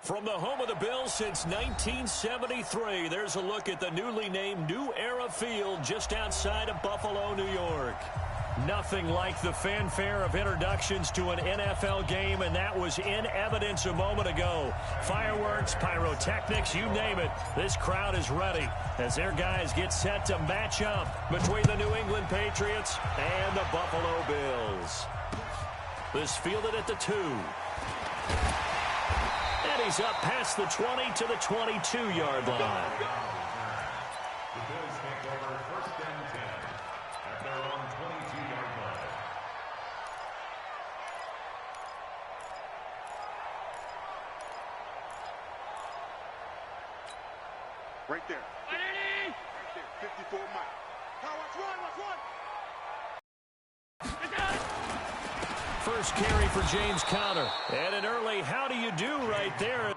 From the home of the Bills since 1973, there's a look at the newly named New Era Field just outside of Buffalo, New York. Nothing like the fanfare of introductions to an NFL game, and that was in evidence a moment ago. Fireworks, pyrotechnics, you name it. This crowd is ready as their guys get set to match up between the New England Patriots and the Buffalo Bills. This fielded at the 2. And he's up past the 20 to the 22-yard line. The Bills take over 1st and 10 at their own 22-yard line. Right there. Right there. 54 miles. Now watch one. First carry for James Conner. And an early how do you do right there.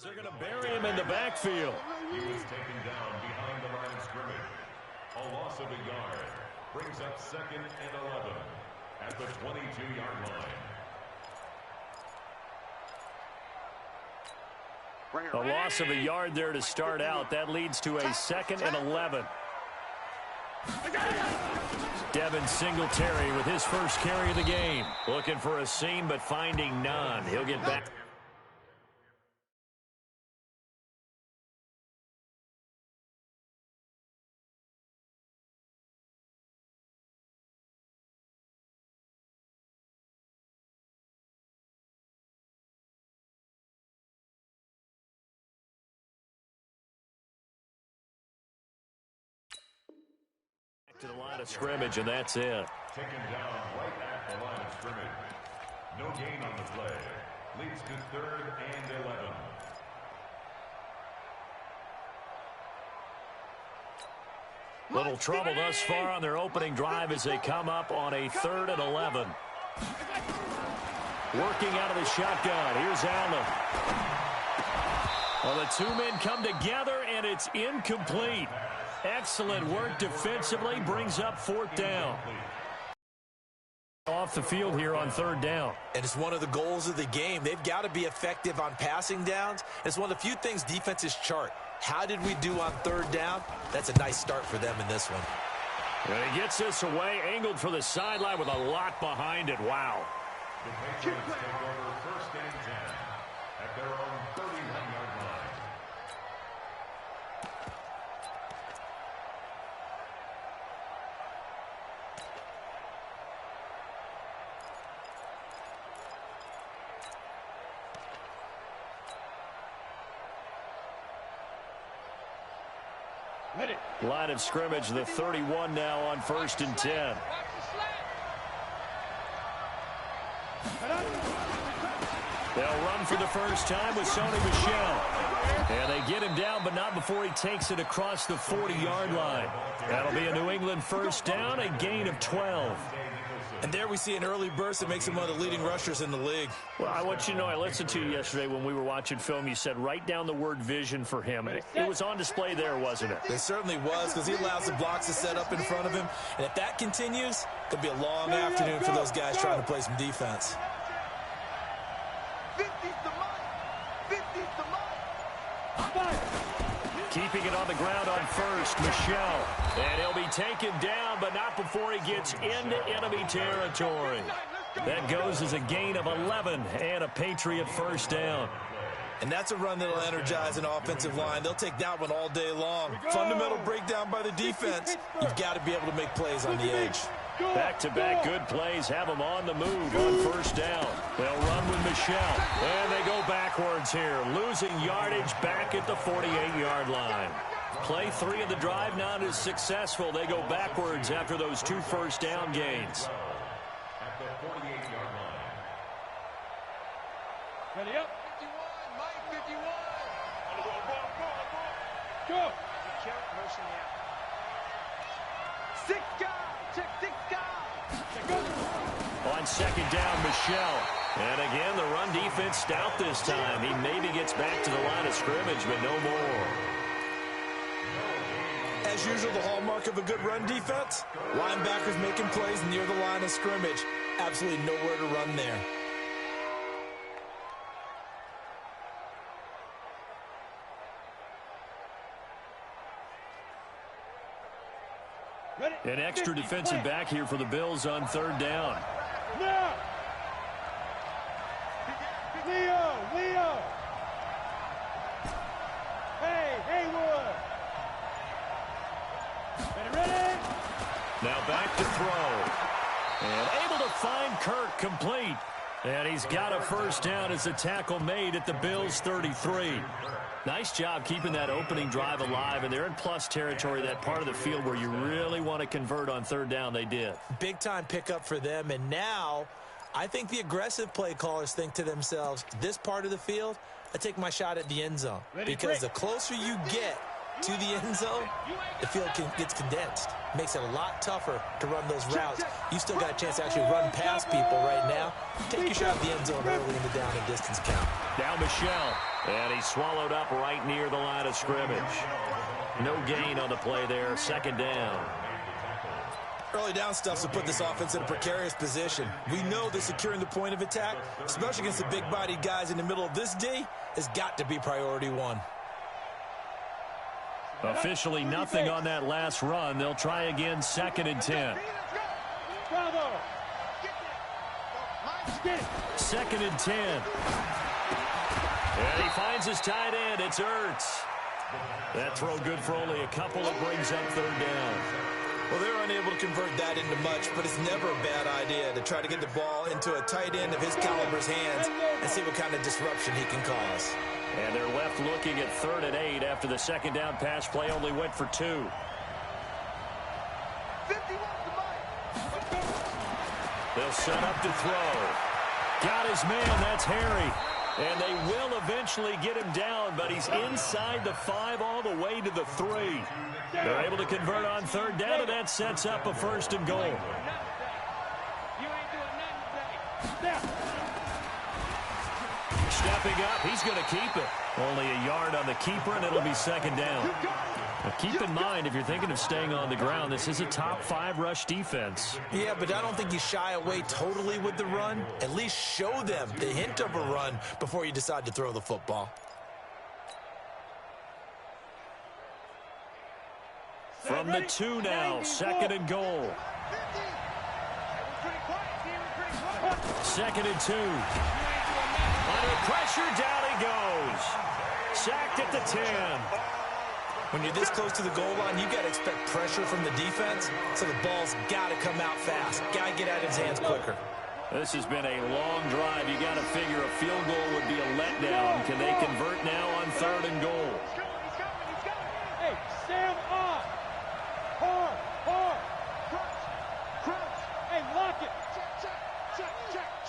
They're going to bury him in the backfield. He was taken down behind the line of scrimmage. A loss of a yard brings up 2nd and 11 at the 22-yard line. A loss of a yard there to start out. That leads to a 2nd and 11. Devin Singletary with his first carry of the game. Looking for a seam, but finding none. He'll get back. To the line of scrimmage, and that's it. Taken down right at the line of scrimmage. No gain on the play. Leads to 3rd and 11. Little trouble thus far on their opening drive as they come up on a 3rd and 11. Working out of the shotgun. Here's Allen. Well, the two men come together, and it's incomplete. Excellent work defensively, brings up 4th down. Off the field here on 3rd down. And it's one of the goals of the game. They've got to be effective on passing downs. It's one of the few things defenses chart. How did we do on 3rd down? That's a nice start for them in this one. And he gets this away, angled for the sideline with a lot behind it. Wow. The Patriots take over 1st and 10 at their own 31-yard line. Line of scrimmage, the 31 now on 1st and 10. They'll run for the first time with Sony Michel. And they get him down, but not before he takes it across the 40-yard line. That'll be a New England first down, a gain of 12. And there we see an early burst that makes him one of the leading rushers in the league. Well, I want you to know, I listened to you yesterday when we were watching film. You said write down the word vision for him. It was on display there, wasn't it? It certainly was, because he allows the blocks to set up in front of him. And if that continues, it could be a long afternoon for those guys trying to play some defense. 50's the mark. 50's the mark. Keeping it on the ground on 1st, Michel. And he'll be taken down, but not before he gets into enemy territory. That goes as a gain of 11 and a Patriot first down. And that's a run that'll energize an offensive line. They'll take that one all day long. Fundamental breakdown by the defense. You've got to be able to make plays on the edge. Back-to-back good plays have them on the move on 1st down. They'll run with Michel. And they go backwards here, losing yardage back at the 48-yard line. Play 3 of the drive not as successful. They go backwards after those 2 first down gains. At the 48-yard line. Ready up. 51, Mike, 51. Go. Motion out. 6 guys. Check 6 guys. On 2nd down, Michel. And again, the run defense stout this time. He maybe gets back to the line of scrimmage, but no more. As usual, the hallmark of a good run defense, linebackers making plays near the line of scrimmage. Absolutely nowhere to run there. An extra defensive back here for the Bills on third down. Now! Leo! Hey, Haywood! Ready? Now back to throw. And able to find Kirk complete. And he's got a first down as a tackle made at the Bills' 33. Nice job keeping that opening drive alive, and they're in plus territory, that part of the field where you really want to convert on third down. They did. Big-time pickup for them, and now I think the aggressive play callers think to themselves, this part of the field, I take my shot at the end zone. Because the closer you get to the end zone, the field gets condensed. Makes it a lot tougher to run those routes. You still got a chance to actually run past people right now. Take your shot at the end zone early in the down and distance count. Now Michelle. And he's swallowed up right near the line of scrimmage. No gain on the play there. Second down. Early down stuff to put this offense in a precarious position. We know that securing the point of attack, especially against the big-bodied guys in the middle of this D, has got to be priority one. Officially nothing on that last run. They'll try again, 2nd and 10. 2nd and 10. And he finds his tight end. It's Ertz. That throw good for only a couple. It brings up third down. Well, they're unable to convert that into much, but it's never a bad idea to try to get the ball into a tight end of his caliber's hands and see what kind of disruption he can cause. And they're left looking at 3rd and 8 after the second down pass play only went for 2. They'll set up to throw. Got his man. That's Harry. And they will eventually get him down, but he's inside the 5 all the way to the 3. They're able to convert on third down, and that sets up a 1st and goal. Stepping up, he's going to keep it. Only a yard on the keeper, and it'll be 2nd down. Now keep in mind, if you're thinking of staying on the ground, this is a top 5 rush defense. Yeah, but I don't think you shy away totally with the run. At least show them the hint of a run before you decide to throw the football. From the 2 now, 2nd and goal. 2nd and 2. Under pressure, down he goes. Sacked at the 10. When you're this close to the goal line, you've got to expect pressure from the defense, so the ball's got to come out fast. Got to get out of his hands quicker. This has been a long drive. You got to figure a field goal would be a letdown. Can they convert now on 3rd and goal? Hey, stand up. Hard. Crunch. Hey, lock it.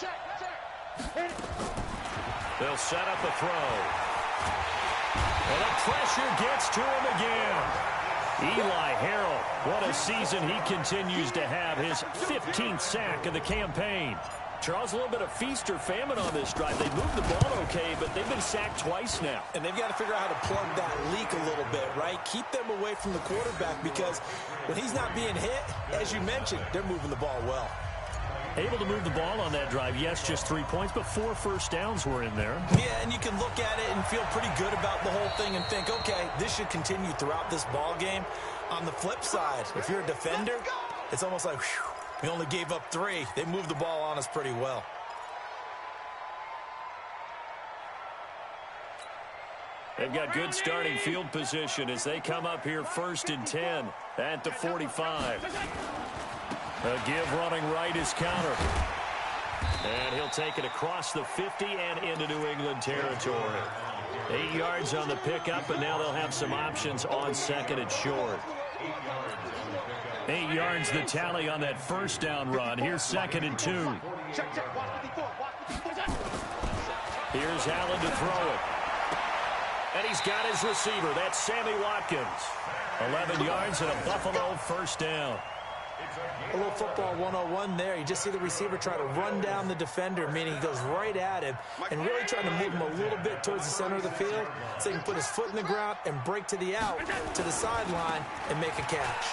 Check. Hit it. They'll set up a throw. And the pressure gets to him again. Eli Harrell, what a season he continues to have. His 15th sack of the campaign. Charles, a little bit of feast or famine on this drive. They moved the ball okay, but they've been sacked twice now. And they've got to figure out how to plug that leak a little bit, right? Keep them away from the quarterback because when he's not being hit, as you mentioned, they're moving the ball well. Able to move the ball on that drive. Yes, just 3 points, but 4 first downs were in there. Yeah, and you can look at it and feel pretty good about the whole thing and think, okay, this should continue throughout this ball game. On the flip side, if you're a defender, it's almost like, whew, we only gave up 3. They moved the ball on us pretty well. They've got good starting field position as they come up here 1st and 10 at the 45. A give running right is counter. And he'll take it across the 50 and into New England territory. 8 yards on the pickup, and now they'll have some options on 2nd and short. 8 yards the tally on that first down run. Here's 2nd and 2. Here's Allen to throw it. And he's got his receiver. That's Sammy Watkins. 11 yards and a Buffalo first down. A little football 101 there. You just see the receiver try to run down the defender, meaning he goes right at him and really trying to move him a little bit towards the center of the field so he can put his foot in the ground and break to the out, to the sideline, and make a catch.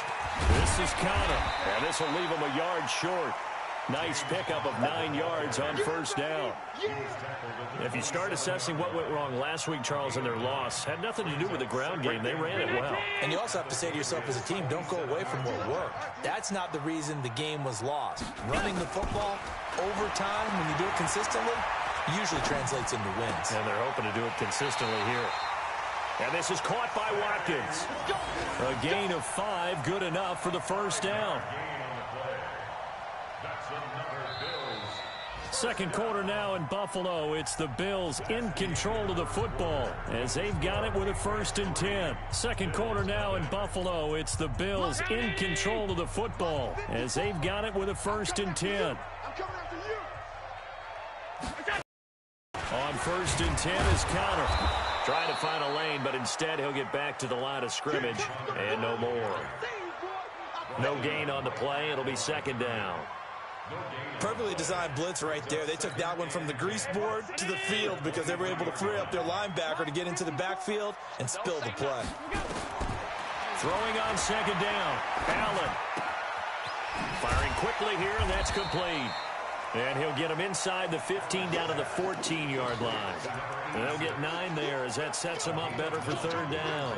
This is Connor, and this will leave him a yard short. Nice pickup of 9 yards on first down. If you start assessing what went wrong last week, Charles, in their loss, had nothing to do with the ground game. They ran it well. And you also have to say to yourself as a team, don't go away from what worked. That's not the reason the game was lost. Running the football over time, when you do it consistently, usually translates into wins. And they're hoping to do it consistently here. And this is caught by Watkins. A gain of 5, good enough for the first down. Second quarter now in Buffalo. It's the Bills in control of the football as they've got it with a 1st and 10. Second quarter now in Buffalo. It's the Bills in control of the football as they've got it with a 1st and 10. On 1st and 10 is Connor. Trying to find a lane, but instead he'll get back to the line of scrimmage and no more. No gain on the play. It'll be 2nd down. Perfectly designed blitz right there. They took that one from the grease board to the field because they were able to free up their linebacker to get into the backfield and spill the play. Throwing on 2nd down. Allen. Firing quickly here, and that's complete. And he'll get him inside the 15 down to the 14-yard line. And they'll get 9 there as that sets him up better for 3rd down.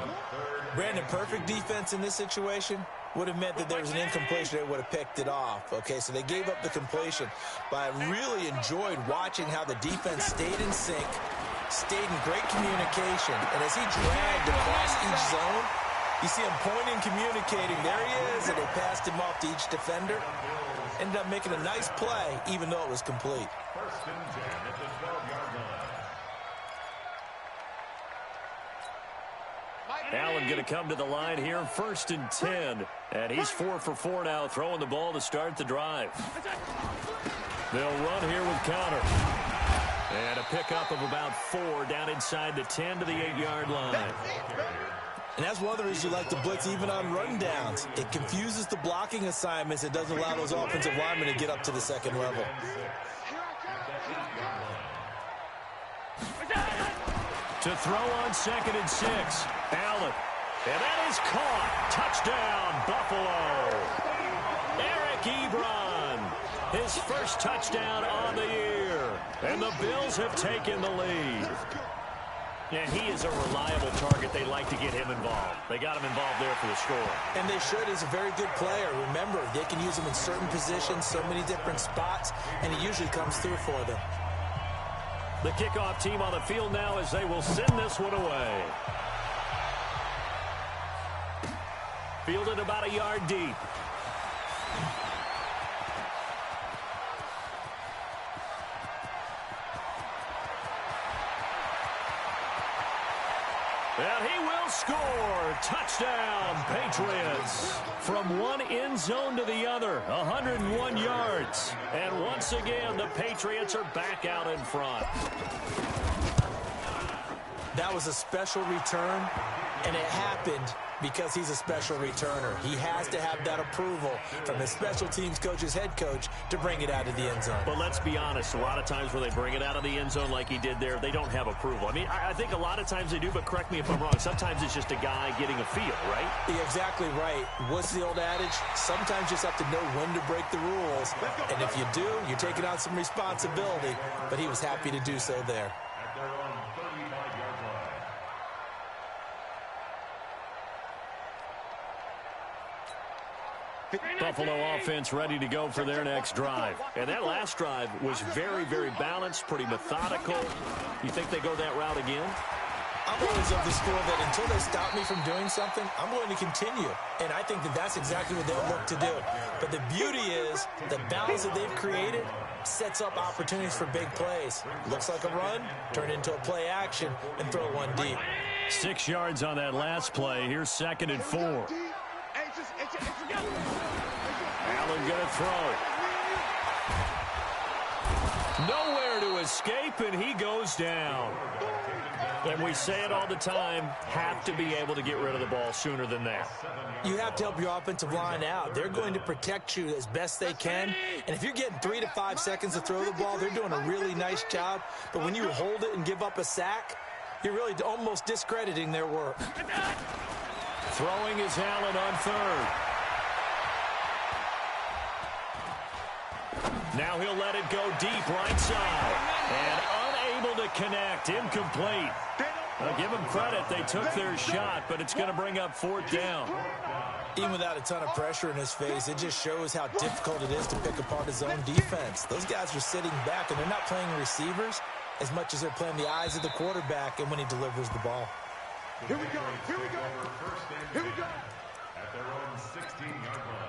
Brandon, perfect defense in this situation would have meant that there was an incompletion. They would have picked it off. Okay, so they gave up the completion. But I really enjoyed watching how the defense stayed in sync, stayed in great communication. And as he dragged across each zone, you see him pointing, communicating. There he is, and they passed him off to each defender. Ended up making a nice play, even though it was complete. 1st and 10 at the 12-yard line. Allen going to come to the line here, 1st and 10. And he's 4 for 4 now, throwing the ball to start the drive. They'll run here with Connor. And a pickup of about 4 down inside the 10 to the 8-yard line. And that's one of the reasons you like to blitz even on rundowns. It confuses the blocking assignments. It doesn't allow those offensive linemen to get up to the 2nd level. To throw on 2nd and 6. Allen. And that is caught. Touchdown, Buffalo. Eric Ebron. His first touchdown on the year. And the Bills have taken the lead. Yeah, he is a reliable target. They like to get him involved. They got him involved there for the score. And they should. He's a very good player. Remember, they can use him in certain positions, so many different spots, and he usually comes through for them. The kickoff team on the field now as they will send this one away. Fielded about a yard deep. And he will score. Touchdown, Patriots. From one end zone to the other, 101 yards. And once again, the Patriots are back out in front. That was a special return, and it happened because he's a special returner. He has to have that approval from his special teams coach's head coach to bring it out of the end zone. But let's be honest, a lot of times when they bring it out of the end zone like he did there, they don't have approval. I mean, I think a lot of times they do, but correct me if I'm wrong. Sometimes it's just a guy getting a feel, right? You're exactly right. What's the old adage? Sometimes you just have to know when to break the rules. And if you do, you're taking on some responsibility. But he was happy to do so there. At their own 35-yard line. Buffalo offense ready to go for their next drive. And that last drive was very, very balanced, pretty methodical. You think they go that route again? I'm always of the school that until they stop me from doing something, I'm going to continue. And I think that that's exactly what they'll look to do. But the beauty is the balance that they've created sets up opportunities for big plays. Looks like a run, turn into a play action, and throw one deep. 6 yards on that last play. Here's 2nd and 4. Allen going to throw. Nowhere to escape, and he goes down. And we say it all the time, have to be able to get rid of the ball sooner than that. You have to help your offensive line out. They're going to protect you as best they can. And if you're getting 3 to 5 seconds to throw the ball, they're doing a really nice job. But when you hold it and give up a sack, you're really almost discrediting their work. Throwing is Allen on third. Now he'll let it go deep right side. And unable to connect. Incomplete. I'll give them credit. They took their shot, but it's going to bring up 4th down. Even without a ton of pressure in his face, it just shows how difficult it is to pick apart his own defense. Those guys are sitting back, and they're not playing receivers as much as they're playing the eyes of the quarterback and when he delivers the ball. Here we go. Here we go. Here we go. At their own 16-yard line.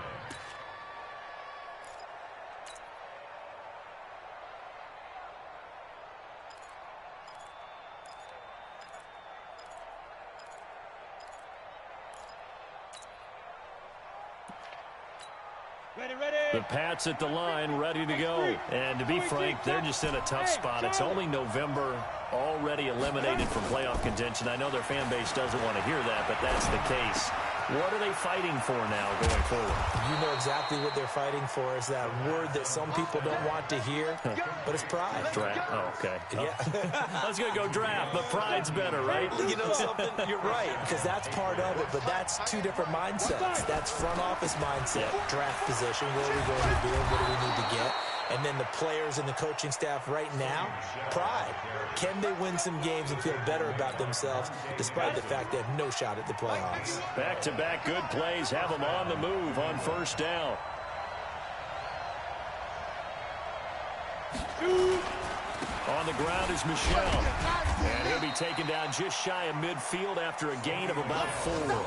The Pats at the line, ready to go. And to be frank, they're just in a tough spot. It's only November, already eliminated from playoff contention. I know their fan base doesn't want to hear that, but that's the case. What are they fighting for now going forward? You know exactly what they're fighting for. Is that word that some people don't want to hear, but it's pride. Draft. Oh, okay. Yeah. I was going to go draft, but pride's better, right? You know something? You're right, because that's part of it, but that's two different mindsets. That's front office mindset, draft position, what are we going to do, what do we need to get? And then the players and the coaching staff right now, pride. Can they win some games and feel better about themselves despite the fact they have no shot at the playoffs? Back-to-back good plays have them on the move on 1st down. On the ground is Michel. And he'll be taken down just shy of midfield after a gain of about 4.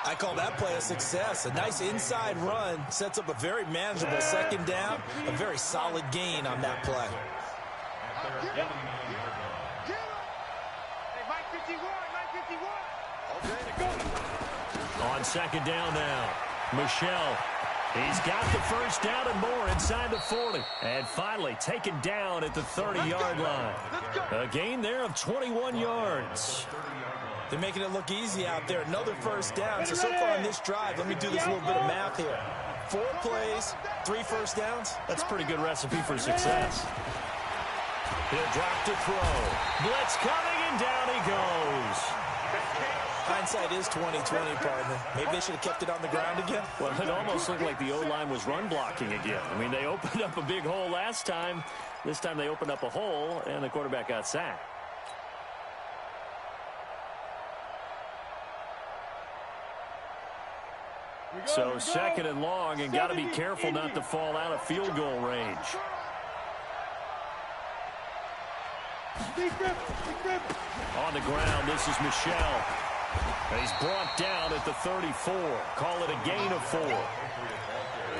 I call that play a success. A nice inside run sets up a very manageable 2nd down. A very solid gain on that play. On 2nd down now, Michel. He's got the 1st down and more inside the 40. And finally taken down at the 30-yard line. A gain there of 21 yards. They're making it look easy out there. Another 1st down. So far on this drive, let me do this little bit of math here. 4 plays, 3 1st downs. That's a pretty good recipe for success. He'll drop to throw. Blitz coming, and down he goes. Hindsight is 20/20, partner. Maybe they should have kept it on the ground again. Well, it almost looked like the O-line was run blocking again. I mean, they opened up a big hole last time. This time they opened up a hole, and the quarterback got sacked. So 2nd and long, and got to be careful not to fall out of field goal range. On the ground, this is Michel. He's brought down at the 34. Call it a gain of 4.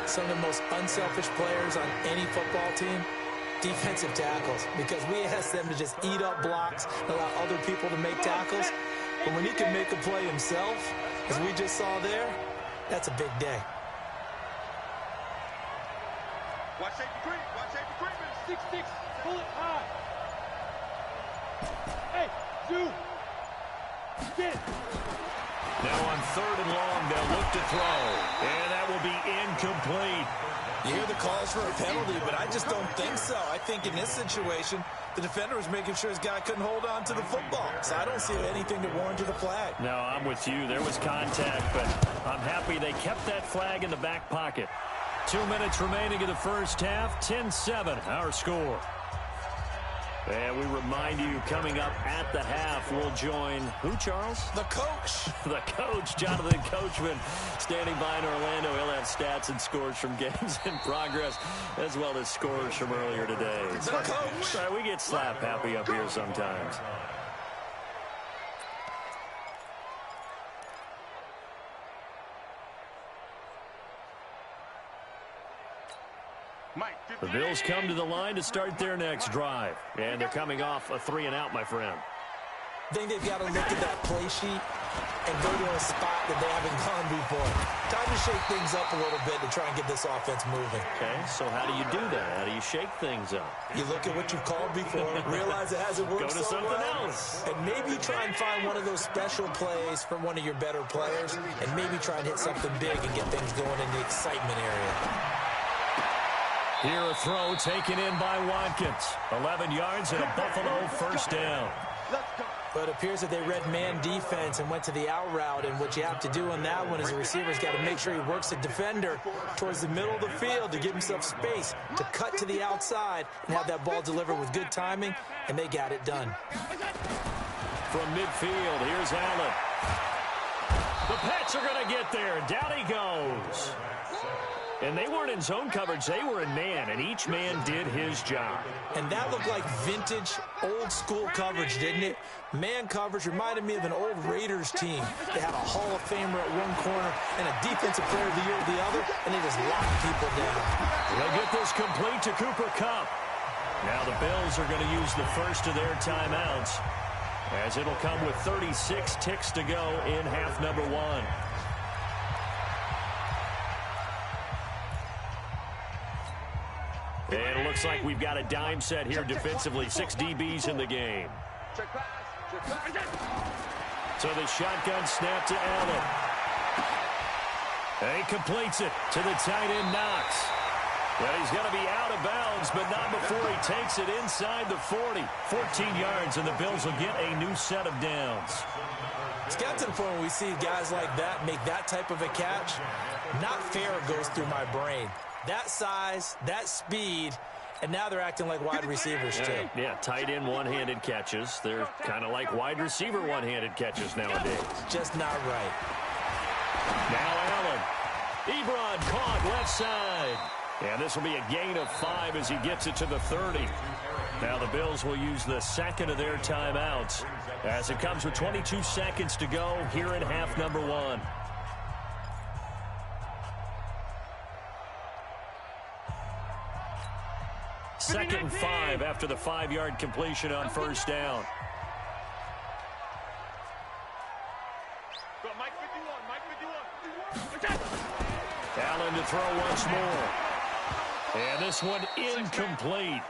Some of the most unselfish players on any football team, defensive tackles, because we ask them to just eat up blocks, allow other people to make tackles. But when he can make a play himself, as we just saw there, that's a big day. Watch safety creep. Watch safety creep. 6-6. Pull it high. Hey, Zoo. Get it. Now on 3rd and long, they'll look to throw. And that will be incomplete. You hear the calls for a penalty, but I just don't think so. I think in this situation, the defender was making sure his guy couldn't hold on to the football. So I don't see anything to warrant the flag. No, I'm with you. There was contact, but I'm happy they kept that flag in the back pocket. 2 minutes remaining in the 1st half. 10-7, our score. And we remind you, coming up at the half, we'll join who, Charles? The coach. The coach, Jonathan Coachman, standing by in Orlando. He'll have stats and scores from games in progress, as well as scores from earlier today. The coach. We get slap happy up here sometimes. The Bills come to the line to start their next drive. And they're coming off a 3-and-out, my friend. I think they've got to look at that play sheet and go to a spot that they haven't gone before. Time to shake things up a little bit to try and get this offense moving. Okay, so how do you do that? How do you shake things up? You look at what you've called before, realize it hasn't worked Go to so something well, else. and maybe you try and find one of those special plays from one of your better players, and maybe try and hit something big and get things going in the excitement area. Here a throw taken in by Watkins. 11 yards and a Buffalo first down. But it appears that they read man defense and went to the out route, and what you have to do on that one is the receiver's got to make sure he works the defender towards the middle of the field to give himself space to cut to the outside and have that ball delivered with good timing, and they got it done. From midfield, here's Allen. The Pats are going to get there. Down he goes. And they weren't in zone coverage. They were in man, and each man did his job. And that looked like vintage, old-school coverage, didn't it? Man coverage reminded me of an old Raiders team. They had a Hall of Famer at one corner and a Defensive Player of the Year at the other, and they just locked people down. They'll get this complete to Cooper Kupp. Now the Bills are going to use the first of their timeouts, as it'll come with 36 ticks to go in half number one. And it looks like we've got a dime set here defensively. 6 DBs in the game. So the shotgun snap to Allen. And he completes it to the tight end, Knox. Well, he's going to be out of bounds, but not before he takes it inside the 40. 14 yards, and the Bills will get a new set of downs. It's got to the point when we see guys like that make that type of a catch. Not fair goes through my brain. That size, that speed, and now they're acting like wide receivers too. Yeah, tight end one-handed catches. They're kind of like wide receiver one-handed catches nowadays. Just not right. Now Allen. Ebron caught left side. And this will be a gain of 5 as he gets it to the 30. Now the Bills will use the second of their timeouts as it comes with 22 seconds to go here in half number one. Second and 5 after the 5-yard completion on first down. Allen to throw once more. And this one incomplete.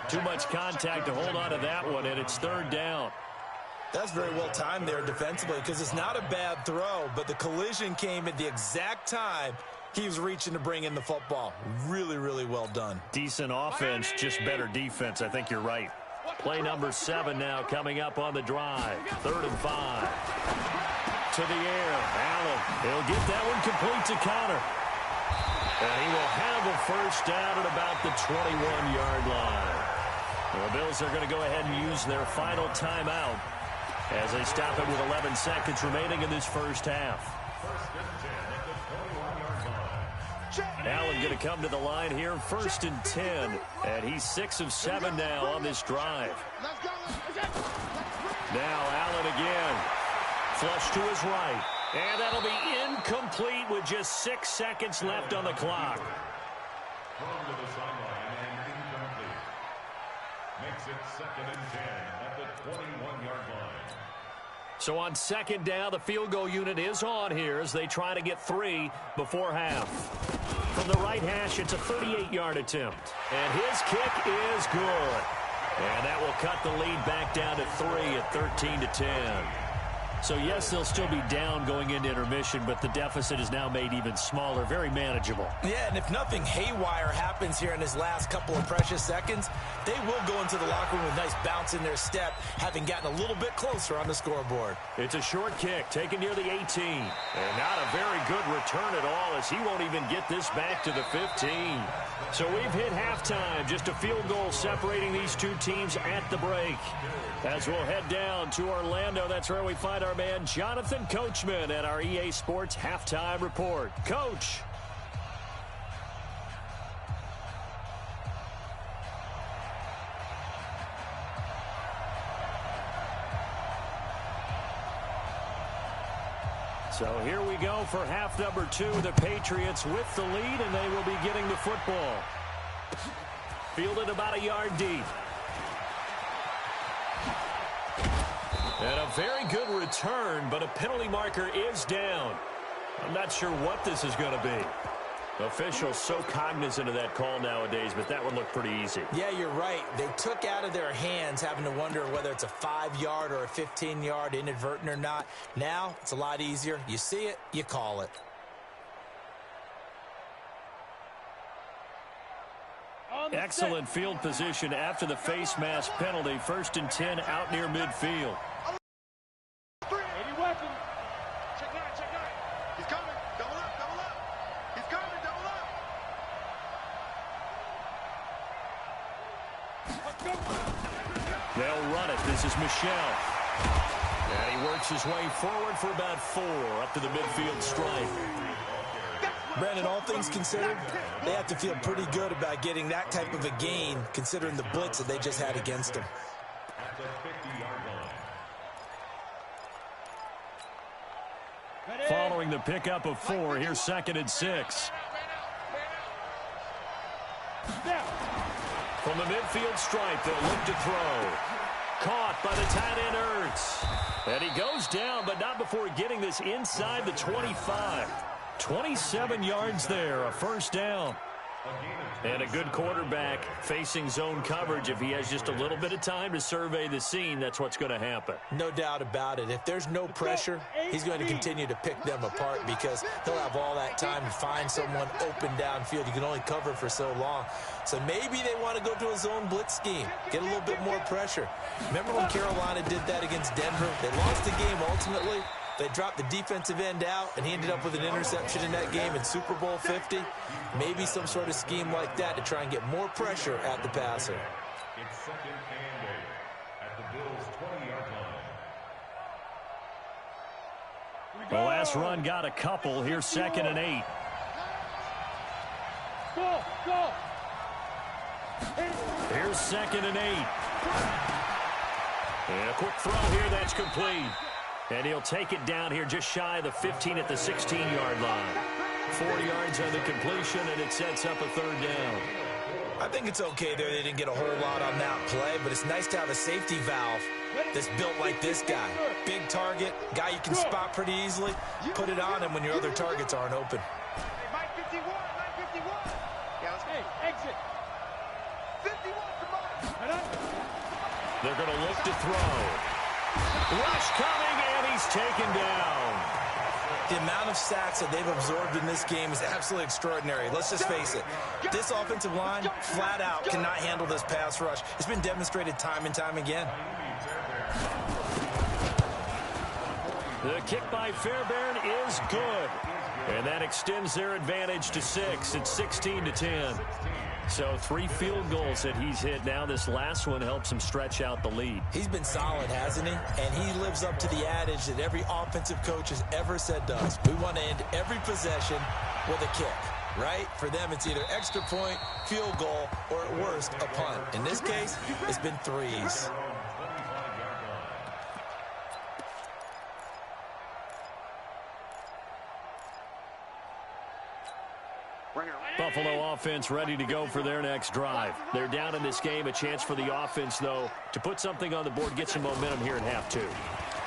Too much contact to hold on to that one, and it's third down. That's very well timed there defensively because it's not a bad throw, but the collision came at the exact time he was reaching to bring in the football. Really, really well done. Decent offense, just better defense. I think you're right. Play number 7 now coming up on the drive. 3rd and 5. To the air. Allen. He'll get that one complete to Connor. And he will have a first down at about the 21-yard line. The Bills are going to go ahead and use their final timeout as they stop it with 11 seconds remaining in this first half. Allen going to come to the line here, 1st and 10, and he's 6 of 7 now on this drive. Now Allen again, flush to his right, and that'll be incomplete with just 6 seconds left on the clock. Thrown to the sideline and incomplete. Makes it 2nd and 10 at the 21-yard line. So on second down, the field goal unit is on here as they try to get 3 before half. From the right hash, it's a 38-yard attempt. And his kick is good. And that will cut the lead back down to 3 at 13-10. So, yes, they'll still be down going into intermission, but the deficit is now made even smaller, very manageable. Yeah, and if nothing haywire happens here in his last couple of precious seconds, they will go into the locker room with a nice bounce in their step, having gotten a little bit closer on the scoreboard. It's a short kick taken near the 18. And not a very good return at all as he won't even get this back to the 15. So we've hit halftime, just a field goal separating these two teams at the break. As we'll head down to Orlando, that's where we find our man Jonathan Coachman at our EA Sports Halftime Report. Coach. So here we go for half number 2. The Patriots with the lead, and they will be getting the football. Fielded about a yard deep. And a very good return, but a penalty marker is down. I'm not sure what this is going to be. Officials so cognizant of that call nowadays, but that one looked pretty easy. Yeah, you're right. They took out of their hands having to wonder whether it's a 5-yard or a 15-yard, inadvertent or not. Now, it's a lot easier. You see it, you call it. Excellent field position after the face mask penalty. 1st and 10 out near midfield. Any weapon. Check nine, check nine. He's coming. Double up, double up. He's coming, double up. They'll run it. This is Michel. And he works his way forward for about 4 up to the midfield stripe. Brandon, all things considered, they have to feel pretty good about getting that type of a gain considering the blitz that they just had against them. At the 50-yard line. Following the pickup of 4, here's 2nd and 6. From the midfield stripe, they'll look to throw. Caught by the tight end Ertz. And he goes down, but not before getting this inside the 25. 27 yards there, a 1st down. And a good quarterback facing zone coverage. If he has just a little bit of time to survey the scene, that's what's going to happen. No doubt about it. If there's no pressure, he's going to continue to pick them apart because he'll have all that time to find someone open downfield. You can only cover for so long. So maybe they want to go to a zone blitz scheme, get a little bit more pressure. Remember when Carolina did that against Denver? They lost the game ultimately. They dropped the defensive end out, and he ended up with an interception in that game in Super Bowl 50. Maybe some sort of scheme like that to try and get more pressure at the passer. It's 2nd and 8 at the Bills' 20-yard line. The last run got a couple. Here's 2nd and 8. Go, go. Here's 2nd and 8. And a quick throw here, that's complete. And he'll take it down here just shy of the 15 at the 16-yard line. 4 yards on the completion, and it sets up a 3rd down. I think it's okay there. They didn't get a whole lot on that play, but it's nice to have a safety valve that's built like this guy. Big target, guy you can spot pretty easily. Put it on him when your other targets aren't open. Hey, Mike 51, Mike 51. Yeah, let's go. Hey, exit. 51, come on. They're going to look to throw. Rush coming, and he's taken down. The amount of sacks that they've absorbed in this game is absolutely extraordinary. Let's just face it. This offensive line, flat out, cannot handle this pass rush. It's been demonstrated time and time again. The kick by Fairbairn is good. And that extends their advantage to 6. It's 16-10. So 3 field goals that he's hit now. This last one helps him stretch out the lead. He's been solid, hasn't he? And he lives up to the adage that every offensive coach has ever said to us. We want to end every possession with a kick, right? For them, it's either extra point, field goal, or at worst, a punt. In this case, it's been 3s. Buffalo offense ready to go for their next drive. They're down in this game. A chance for the offense, though, to put something on the board, get some momentum here in half 2.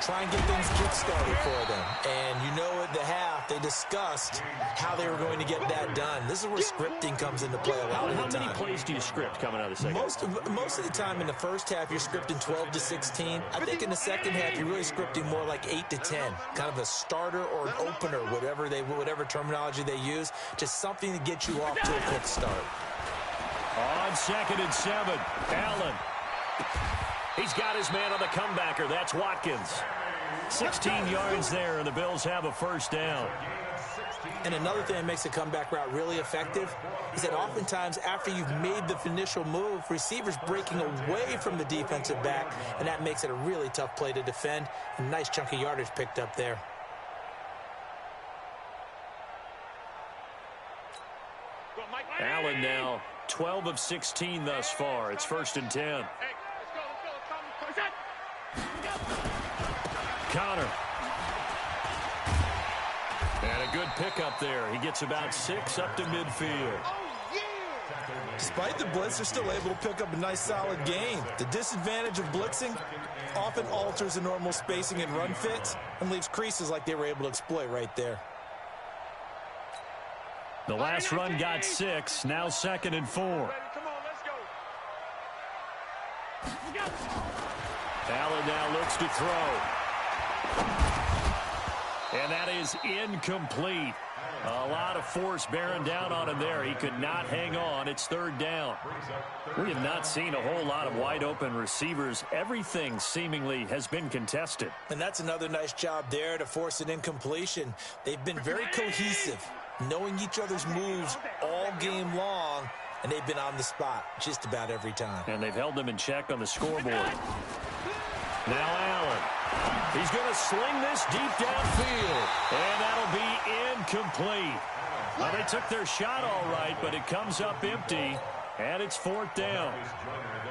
Try and get things kick-started for them. And you know at the half, they discussed how they were going to get that done. This is where scripting comes into play a lot of the time. How many plays do you script coming out of the second? Most of the time in the first half, you're scripting 12 to 16. I think in the second half, you're really scripting more like 8 to 10. Kind of a starter or an opener, whatever terminology they use. Just something to get you off to a quick start. On 2nd and 7, Allen. He's got his man on the comebacker. That's Watkins. 16 yards there, and the Bills have a 1st down. And another thing that makes a comeback route really effective is that oftentimes after you've made the initial move, receivers breaking away from the defensive back, and that makes it a really tough play to defend. A nice chunk of yardage picked up there. Allen now 12 of 16 thus far. It's 1st and 10. Connor. And a good pickup there. He gets about 6 up to midfield. Despite the blitz, they're still able to pick up a nice, solid gain. The disadvantage of blitzing often alters the normal spacing and run fits and leaves creases like they were able to exploit right there. The last run got 6, now 2nd and 4. Come on, let's go. Allen now looks to throw. And that is incomplete. A lot of force bearing down on him there. He could not hang on. It's 3rd down. We have not seen a whole lot of wide-open receivers. Everything seemingly has been contested. And that's another nice job there to force an incompletion. They've been very cohesive, knowing each other's moves all game long, and they've been on the spot just about every time. And they've held them in check on the scoreboard. Now Allen. He's going to sling this deep downfield. And that'll be incomplete. Well, they took their shot all right, but it comes up empty. And it's 4th down.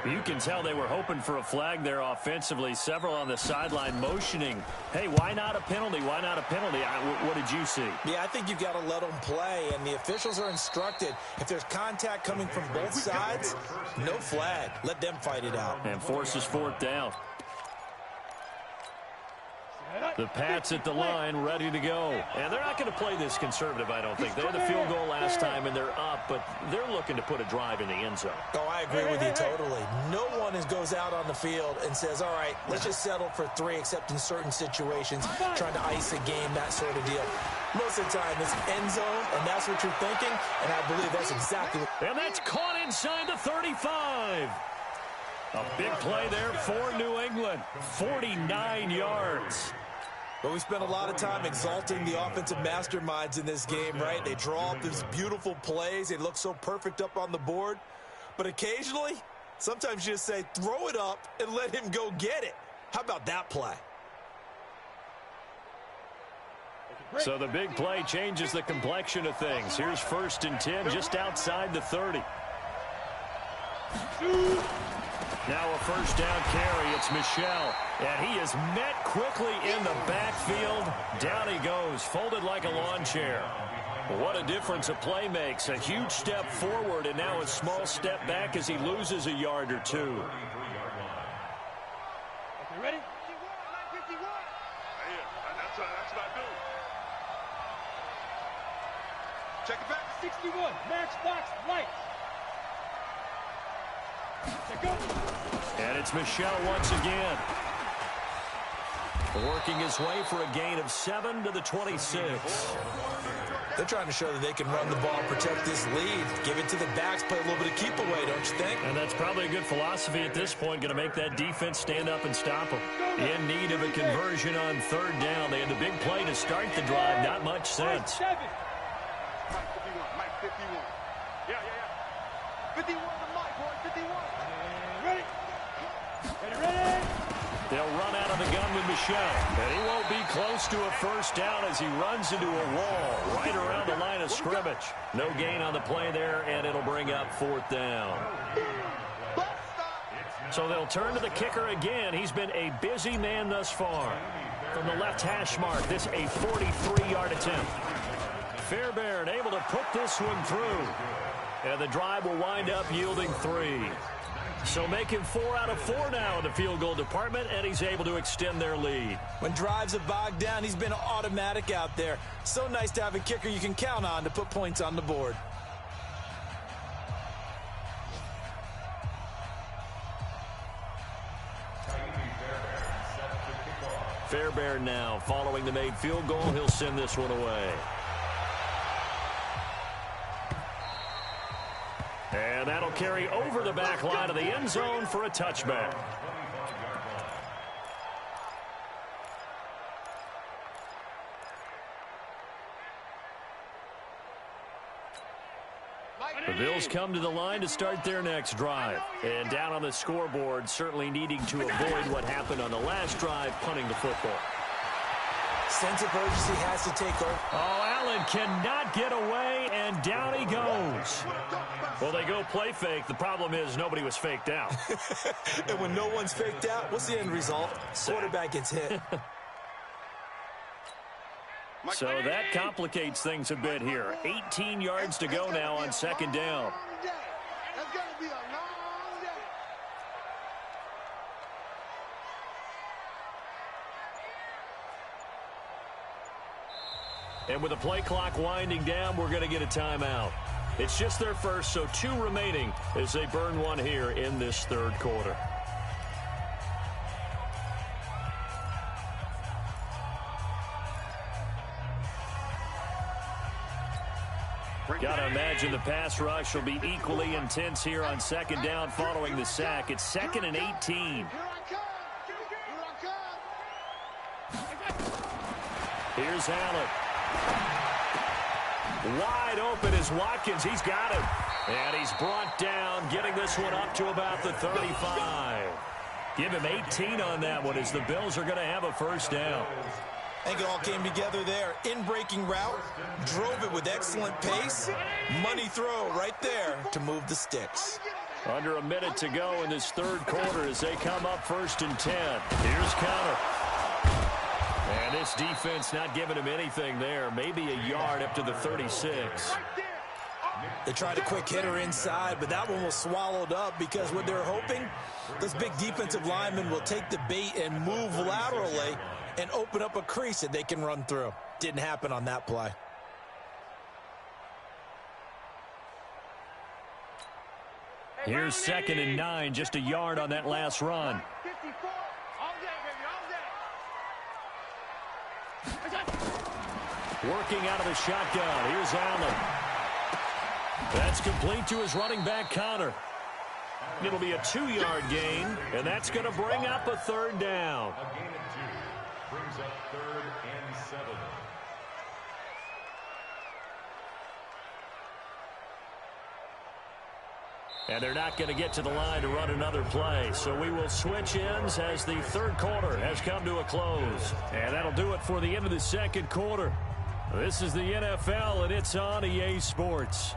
You can tell they were hoping for a flag there offensively. Several on the sideline motioning, hey, why not a penalty? Why not a penalty? What did you see? Yeah, I think you've got to let them play, and the officials are instructed. If there's contact coming from both sides, no flag. Let them fight it out. And forces 4th down. The Pats at the line, ready to go. And they're not going to play this conservative, I don't think. They had the field goal last time, and they're up, but they're looking to put a drive in the end zone. Oh, I agree with you totally. No one goes out on the field and says, all right, let's just settle for 3, except in certain situations, trying to ice a game, that sort of deal. Most of the time, it's end zone, and that's what you're thinking, and I believe that's exactly what... And that's caught inside the 35. A big play there for New England. 49 yards. But we spent a lot of time exalting the offensive masterminds in this game, right? They draw up these beautiful plays. They look so perfect up on the board. But occasionally, sometimes you just say, throw it up and let him go get it. How about that play? So the big play changes the complexion of things. Here's 1st and 10 just outside the 30. Now a 1st down carry. It's Michel. And he is met quickly in the backfield. Down he goes, folded like a lawn chair. What a difference a play makes. A huge step forward and now a small step back as he loses a yard or 2. Okay, ready? 51. Yeah, that's what I do. Check it back. 61, matchbox lights. Check go. And it's Michel once again. Working his way for a gain of 7 to the 26. They're trying to show that they can run the ball, protect this lead, give it to the backs, play a little bit of keep away, don't you think? And that's probably a good philosophy at this point, going to make that defense stand up and stop them. In need of a conversion on 3rd down. They had the big play to start the drive, not much sense. Mike 51. Yeah. 51 to Mike, boy, 51. Ready? Ready? They'll run out of the gun with Michel. And he won't be close to a 1st down as he runs into a wall right around the line of scrimmage. No gain on the play there, and it'll bring up 4th down. So they'll turn to the kicker again. He's been a busy man thus far. From the left hash mark, this a 43-yard attempt. Fairbairn able to put this one through. And the drive will wind up yielding 3. So making 4 out of 4 now in the field goal department, and he's able to extend their lead. When drives are bogged down, he's been automatic out there. So nice to have a kicker you can count on to put points on the board. Fairbairn now following the made field goal. He'll send this one away. And that'll carry over the back line of the end zone for a touchback. The Bills come to the line to start their next drive. And down on the scoreboard, certainly needing to avoid what happened on the last drive, punting the football. Sense of urgency has to take over. Oh, Allen cannot get away, and down he goes. Well, they go play fake. The problem is nobody was faked out. And when no one's faked out, what's the end result? Quarterback gets hit. So that complicates things a bit here. 18 yards to go now on 2nd down. be a long day. And with the play clock winding down, we're going to get a timeout. It's just their first, so 2 remaining as they burn one here in this third quarter. Got to imagine the pass rush will be equally intense here on second down following the sack. It's 2nd and 18. Here I come. Here I come. Here's Allen. Wide open is Watkins. He's got him. And he's brought down, getting this one up to about the 35. Give him 18 on that one as the Bills are going to have a first down. I think it all came together there. In-breaking route, drove it with excellent pace. Money throw right there to move the sticks. Under a minute to go in this third quarter as they come up 1st and 10. Here's counter. And this defense not giving him anything there. Maybe a yard up to the 36. They tried a quick hitter inside, but that one was swallowed up because what they're hoping, those big defensive linemen will take the bait and move laterally and open up a crease that they can run through. Didn't happen on that play. Here's 2nd and 9, just a yard on that last run. 54. All day, baby. All day. Working out of the shotgun. Here's Allen. That's complete to his running back, Connor. It'll be a 2-yard gain, and that's going to bring up a 3rd down. A gain of 2 brings up 3rd and 7. And they're not going to get to the line to run another play. So we will switch ends as the third quarter has come to a close. And that'll do it for the end of the second quarter. This is the NFL, and it's on EA Sports.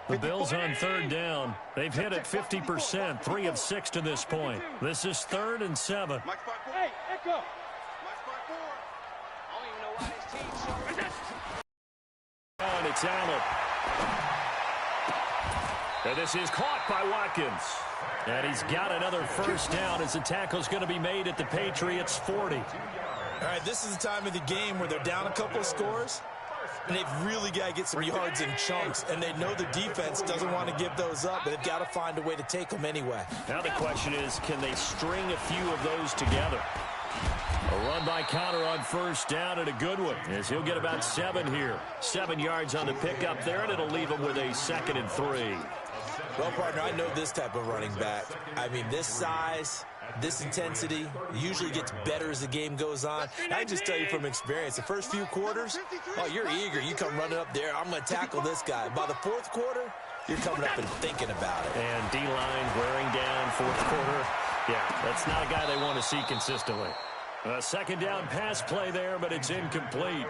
The Bills on 3rd down. They've hit it 50%, 3 of 6 to this point. This is 3rd and 7. Hey, Echo. And it's Allen. And this is caught by Watkins. And he's got another first down as the tackle's going to be made at the Patriots 40. All right, this is the time of the game where they're down a couple of scores, and they've really got to get some yards in chunks, and they know the defense doesn't want to give those up, but they've got to find a way to take them anyway. Now the question is, can they string a few of those together? A run by Connor on first down, and a good one, as he'll get about 7 here. 7 yards on the pickup there, and it'll leave him with a 2nd and 3. Well, partner, I know this type of running back. I mean, this size, this intensity usually gets better as the game goes on. I can just tell you from experience, the first few quarters, oh, you're eager. You come running up there, I'm going to tackle this guy. By the fourth quarter, you're coming up and thinking about it. And D-line wearing down fourth quarter. Yeah, that's not a guy they want to see consistently. A 2nd down pass play there, but it's incomplete.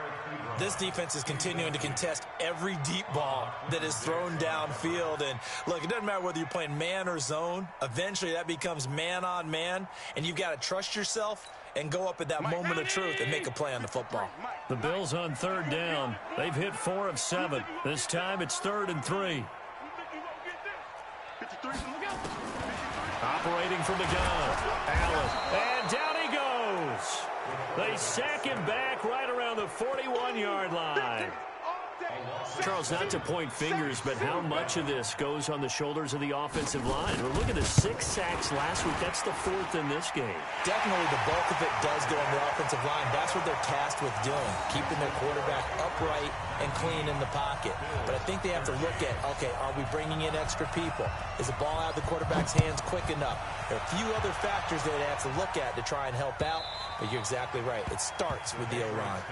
This defense is continuing to contest every deep ball that is thrown downfield. And, look, it doesn't matter whether you're playing man or zone. Eventually, that becomes man-on-man, and you've got to trust yourself and go up at that moment of truth and make a play on the football. The Bills on 3rd down. They've hit 4 of 7. This time it's 3rd and 3. Operating from the gun. Allen. And down he goes. They sack him back right around the 41-yard line. Charles, not to point fingers, but how much of this goes on the shoulders of the offensive line? Well, look at the 6 sacks last week. That's the 4th in this game. Definitely the bulk of it does go on the offensive line. That's what they're tasked with doing, keeping their quarterback upright and clean in the pocket. But I think they have to look at, okay, are we bringing in extra people? Is the ball out of the quarterback's hands quick enough? There are a few other factors that they have to look at to try and help out, but you're exactly right. It starts with the O-line.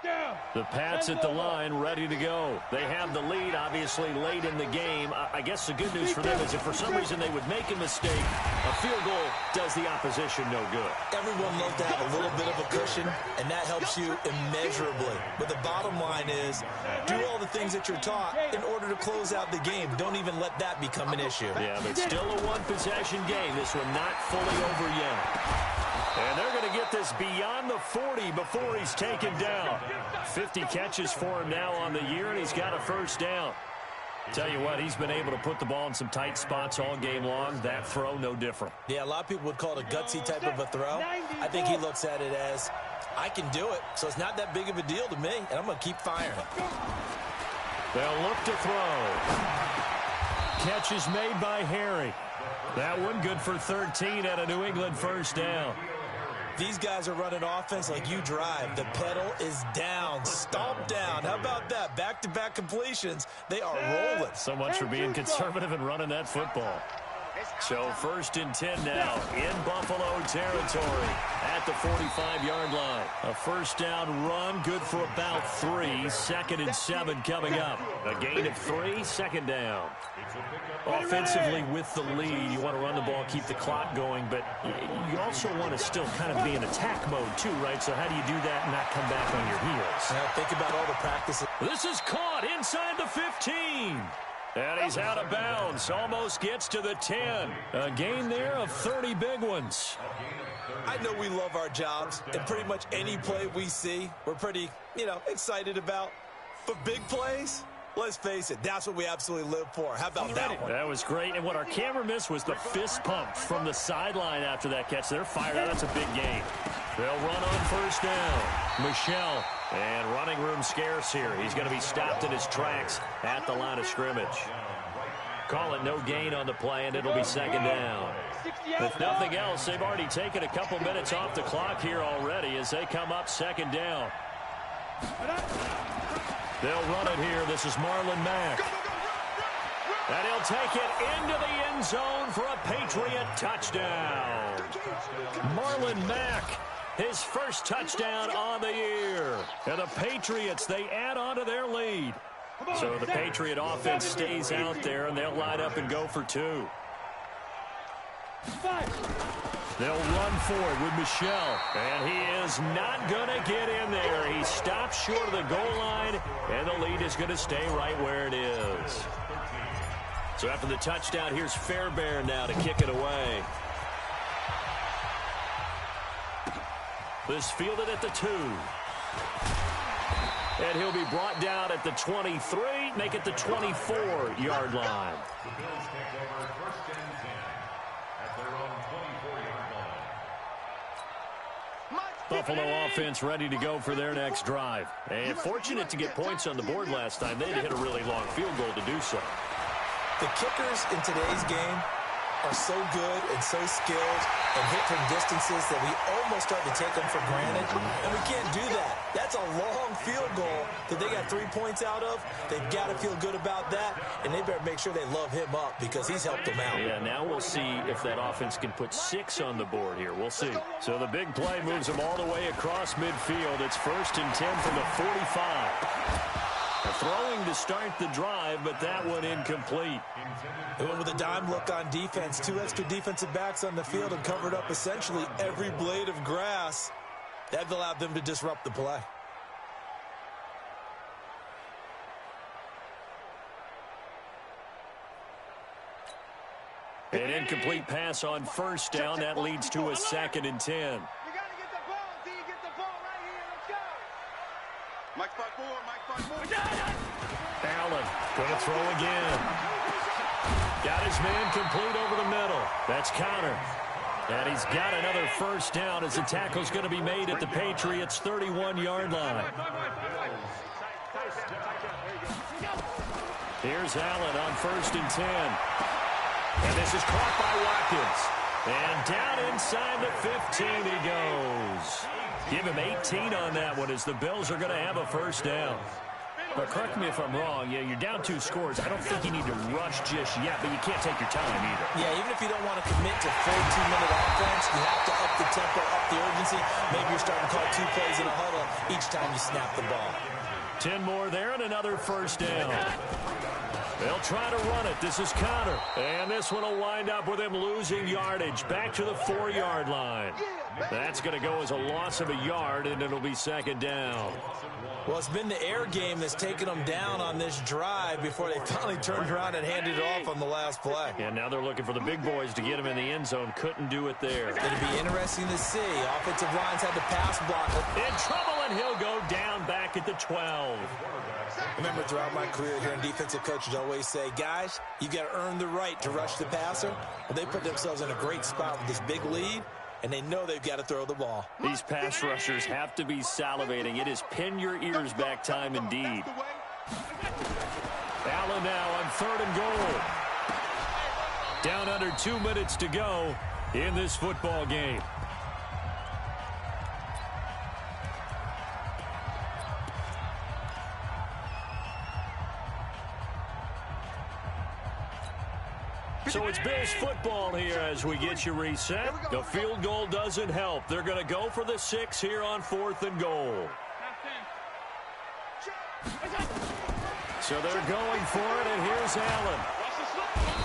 Down. The Pats at the line, ready to go. They have the lead, obviously, late in the game. I guess the good news for them is if for some reason they would make a mistake, a field goal does the opposition no good. Everyone loves to have a little bit of a cushion, and that helps you immeasurably. But the bottom line is, do all the things that you're taught in order to close out the game. Don't even let that become an issue. Yeah, but still a one-possession game. This one not fully over yet. And they're going to get this beyond the 40 before he's taken down. 50 catches for him now on the year, and he's got a first down. Tell you what, he's been able to put the ball in some tight spots all game long. That throw, no different. Yeah, a lot of people would call it a gutsy type of a throw. I think he looks at it as, I can do it, so it's not that big of a deal to me, and I'm going to keep firing. They'll look to throw. Catch is made by Harry. That one good for 13 at a New England first down. These guys are running offense like you drive. The pedal is down, stomp down. How about that? Back-to-back completions. They are rolling. So much for being conservative and running that football. So 1st and 10 now in Buffalo territory at the 45-yard line. A first down run, good for about 3. 2nd and 7 coming up. A gain of 3, 2nd down. Offensively with the lead, you want to run the ball, keep the clock going, but you also want to still kind of be in attack mode too, right? So how do you do that and not come back on your heels? Now think about all the practices. This is caught inside the 15. And he's out of bounds. Almost gets to the 10. A gain there of 30 big ones. I know we love our jobs, and pretty much any play we see, we're pretty, excited about. But big plays, let's face it, that's what we absolutely live for. How about that one? That was great. And what our camera missed was the fist pump from the sideline after that catch. They're fired out. That's a big gain. They'll run on first down. Michelle. And running room scarce here. He's going to be stopped in his tracks at the line of scrimmage. Call it no gain on the play, and it'll be 2nd down. If nothing else, they've already taken a couple minutes off the clock here already as they come up 2nd down. They'll run it here. This is Marlon Mack. And he'll take it into the end zone for a Patriot touchdown. Marlon Mack. His first touchdown on the year. And the Patriots, they add on to their lead. So the Patriot offense stays out there, and they'll line up and go for 2. They'll run for it with Michelle. And he is not going to get in there. He stops short of the goal line, and the lead is going to stay right where it is. So after the touchdown, here's Fairbairn now to kick it away. This fielded at the 2. And he'll be brought down at the 23, make it the 24-yard line. The Bills take over 1st and 10 at their own 24-yard line. Buffalo offense ready to go for their next drive. And fortunate to get points on the board last time. They had to hit a really long field goal to do so. The kickers in today's game are so good and so skilled and hit from distances that we almost start to take them for granted, and we can't do that. That's a long field goal that they got 3 points out of. They've got to feel good about that, and they better make sure they love him up because he's helped them out. Yeah, now we'll see if that offense can put 6 on the board here. We'll see. So the big play moves them all the way across midfield. It's 1st and 10 from the 45. Throwing to start the drive, but that one incomplete. They went with a dime look on defense. 2 extra defensive backs on the field and covered up essentially every blade of grass. That allowed them to disrupt the play. An incomplete pass on first down. That leads to a 2nd and 10. You got to get the ball until you get the ball right here. Let's go. Mike 5-4, Mike 5-4. Allen going to throw again. Got his man complete over the middle. That's Connor. And he's got another first down as the tackle's going to be made at the Patriots' 31-yard line. Here's Allen on 1st and 10. And this is caught by Watkins. And down inside the 15 he goes. Give him 18 on that one as the Bills are going to have a first down. But correct me if I'm wrong, you're down 2 scores. I don't think you need to rush just yet, but you can't take your time either. Yeah, even if you don't want to commit to full 2-minute offense, you have to up the tempo, up the urgency. Maybe you're starting to call 2 plays in a huddle each time you snap the ball. 10 more there and another first down. They'll try to run it. This is Connor. And this one will wind up with him losing yardage back to the 4-yard line. That's going to go as a loss of a yard, and it'll be second down. Well, it's been the air game that's taken them down on this drive before they finally turned around and handed it off on the last play. And now they're looking for the big boys to get him in the end zone. Couldn't do it there. It'll be interesting to see. Offensive lines had the pass block. In trouble, and he'll go down back at the 12. Remember, throughout my career here in defensive coaches always say, guys, you got to earn the right to rush the passer. Well, they put themselves in a great spot with this big lead, and they know they've got to throw the ball. These pass rushers have to be salivating. It is pin your ears back time indeed. Allen now on 3rd and goal. Down under 2 minutes to go in this football game. So it's Bills football here as we get you reset. The field goal doesn't help. They're going to go for the 6 here on 4th and goal. So they're going for it, and here's Allen.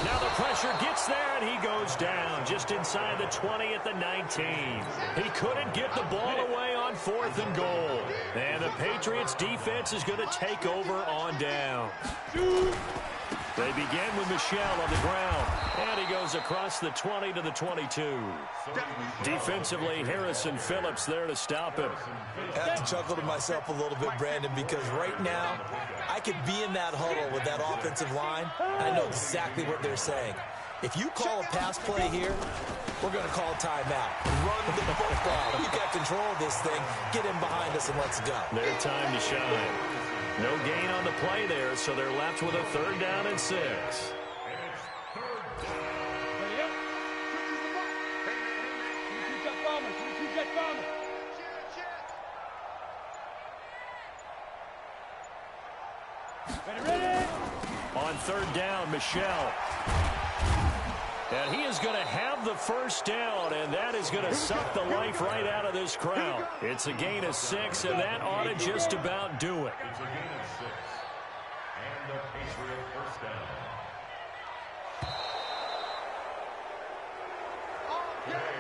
Now the pressure gets there, and he goes down just inside the 20 at the 19. He couldn't get the ball away on 4th and goal. And the Patriots defense is going to take over on down. They begin with Michel on the ground, and he goes across the 20 to the 22. Defensively, Harrison Phillips there to stop him. I have to chuckle to myself a little bit, Brandon, because right now I could be in that huddle with that offensive line. I know exactly what they're saying. If you call a pass play here, we're going to call timeout. Run the football. You got control of this thing. Get in behind us and let's go. Their time to shine. No gain on the play there, so they're left with a 3rd down and 6. On 3rd down, Michel. And he is going to have the first down, and that is going to suck the life right out of this crowd. It's a gain of 6, and that ought to just about do it. It's a gain of 6. And the Patriot first down.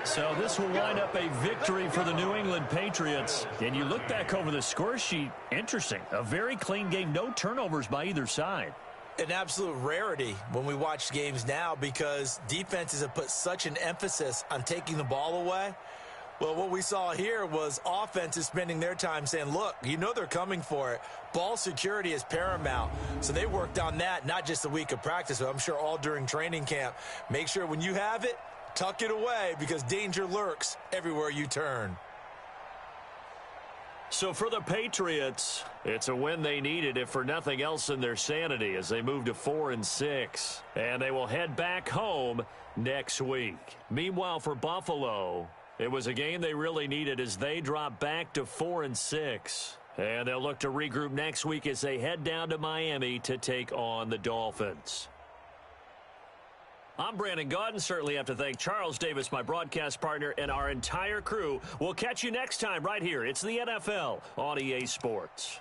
So this will wind up a victory for the New England Patriots. And you look back over the score sheet, interesting. A very clean game, no turnovers by either side. An absolute rarity when we watch games now because defenses have put such an emphasis on taking the ball away. Well, what we saw here was offenses spending their time saying, look, you know they're coming for it. Ball security is paramount. So they worked on that, not just a week of practice, but I'm sure all during training camp. Make sure when you have it, tuck it away because danger lurks everywhere you turn. So for the Patriots, it's a win they needed, if for nothing else than their sanity, as they move to 4-6. And they will head back home next week. Meanwhile, for Buffalo, it was a game they really needed as they drop back to 4-6. And they'll look to regroup next week as they head down to Miami to take on the Dolphins. I'm Brandon Gaudin. Certainly have to thank Charles Davis, my broadcast partner, and our entire crew. We'll catch you next time right here. It's the NFL on EA Sports.